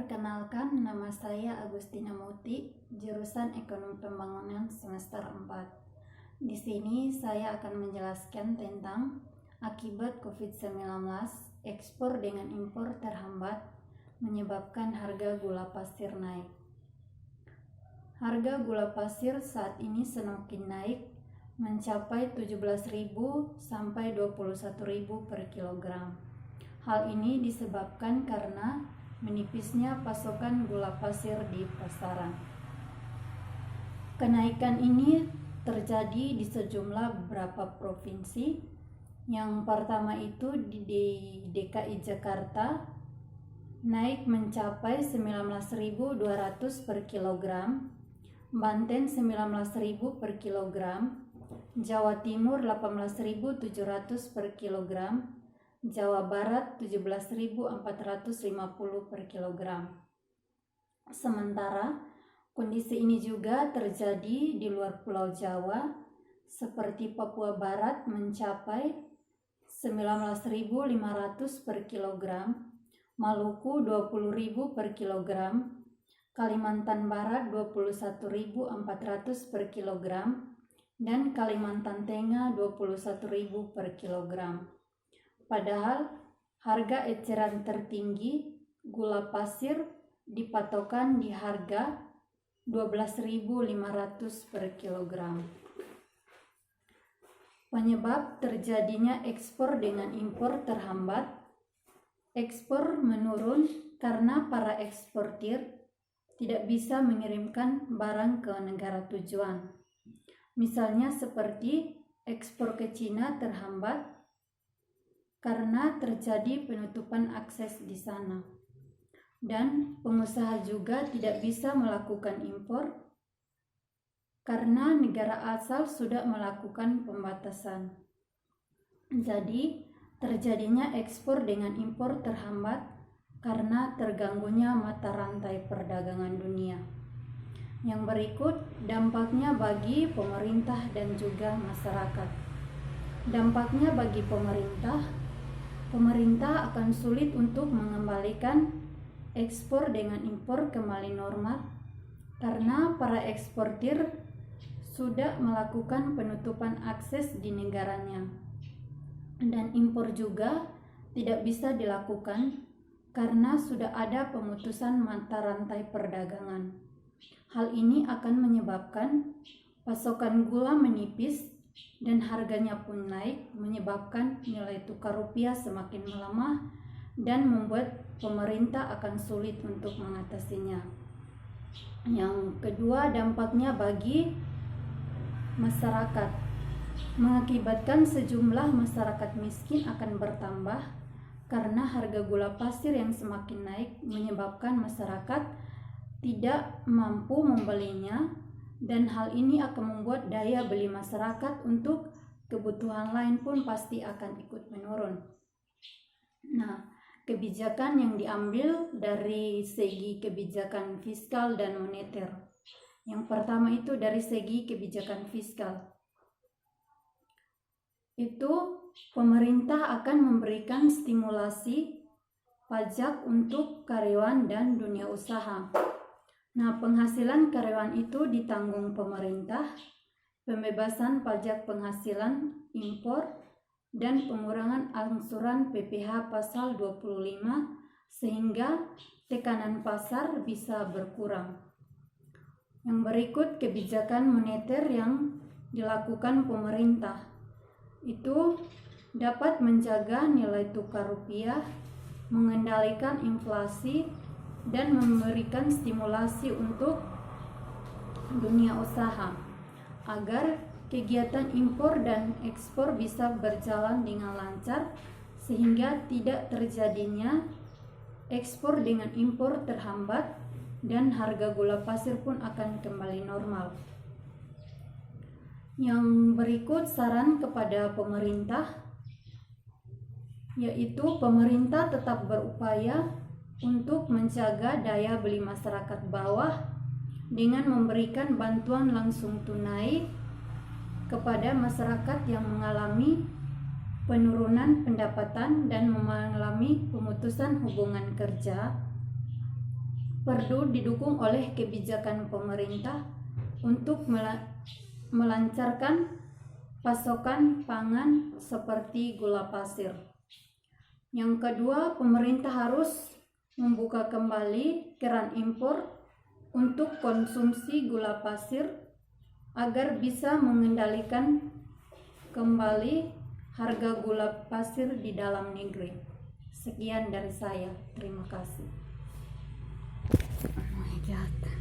Perkenalkan, nama saya Agustina Muti, jurusan Ekonomi Pembangunan semester 4. Di sini saya akan menjelaskan tentang akibat COVID-19, ekspor dengan impor terhambat, menyebabkan harga gula pasir naik. Harga gula pasir saat ini semakin naik, mencapai 17.000 sampai 21.000 per kilogram. Hal ini disebabkan karena menipisnya pasokan gula pasir di pasaran. Kenaikan ini terjadi di sejumlah beberapa provinsi. Yang pertama itu di DKI Jakarta naik mencapai 19.200 per kilogram, Banten 19.000 per kilogram, Jawa Timur 18.700 per kilogram, Jawa Barat 17.450 per kilogram. Sementara kondisi ini juga terjadi di luar Pulau Jawa, seperti Papua Barat mencapai 19.500 per kilogram, Maluku 20.000 per kilogram, Kalimantan Barat 21.400 per kilogram, dan Kalimantan Tengah 21.000 per kilogram. Padahal harga eceran tertinggi gula pasir dipatokan di harga 12.500 per kilogram. Penyebab terjadinya ekspor dengan impor terhambat. Ekspor menurun karena para eksportir tidak bisa mengirimkan barang ke negara tujuan. Misalnya seperti ekspor ke Cina terhambat karena terjadi penutupan akses di sana. Dan pengusaha juga tidak bisa melakukan impor karena negara asal sudah melakukan pembatasan. Jadi, terjadinya ekspor dengan impor terhambat karena terganggunya mata rantai perdagangan dunia. Yang berikut dampaknya bagi pemerintah dan juga masyarakat. Dampaknya bagi pemerintah akan sulit untuk mengembalikan ekspor dengan impor kembali normal karena para eksportir sudah melakukan penutupan akses di negaranya. Dan impor juga tidak bisa dilakukan karena sudah ada pemutusan mata rantai perdagangan. Hal ini akan menyebabkan pasokan gula menipis dan harganya pun naik, menyebabkan nilai tukar rupiah semakin melemah dan membuat pemerintah akan sulit untuk mengatasinya. Yang kedua, dampaknya bagi masyarakat, mengakibatkan sejumlah masyarakat miskin akan bertambah karena harga gula pasir yang semakin naik menyebabkan masyarakat tidak mampu membelinya, dan hal ini akan membuat daya beli masyarakat untuk kebutuhan lain pun pasti akan ikut menurun. Nah, kebijakan yang diambil dari segi kebijakan fiskal dan moneter. Yang pertama itu dari segi kebijakan fiskal. Itu pemerintah akan memberikan stimulasi pajak untuk karyawan dan dunia usaha. Nah, penghasilan karyawan itu ditanggung pemerintah, pembebasan pajak penghasilan impor, dan pengurangan angsuran PPh pasal 25 sehingga tekanan pasar bisa berkurang. Yang berikut kebijakan moneter yang dilakukan pemerintah. Itu dapat menjaga nilai tukar rupiah, mengendalikan inflasi, dan memberikan stimulasi untuk dunia usaha agar kegiatan impor dan ekspor bisa berjalan dengan lancar sehingga tidak terjadinya ekspor dengan impor terhambat dan harga gula pasir pun akan kembali normal. Yang berikut saran kepada pemerintah, yaitu pemerintah tetap berupaya untuk menjaga daya beli masyarakat bawah dengan memberikan bantuan langsung tunai kepada masyarakat yang mengalami penurunan pendapatan dan mengalami pemutusan hubungan kerja perlu didukung oleh kebijakan pemerintah untuk melancarkan pasokan pangan seperti gula pasir. Yang kedua, pemerintah harus membuka kembali keran impor untuk konsumsi gula pasir agar bisa mengendalikan kembali harga gula pasir di dalam negeri. Sekian dari saya. Terima kasih. Oh my God.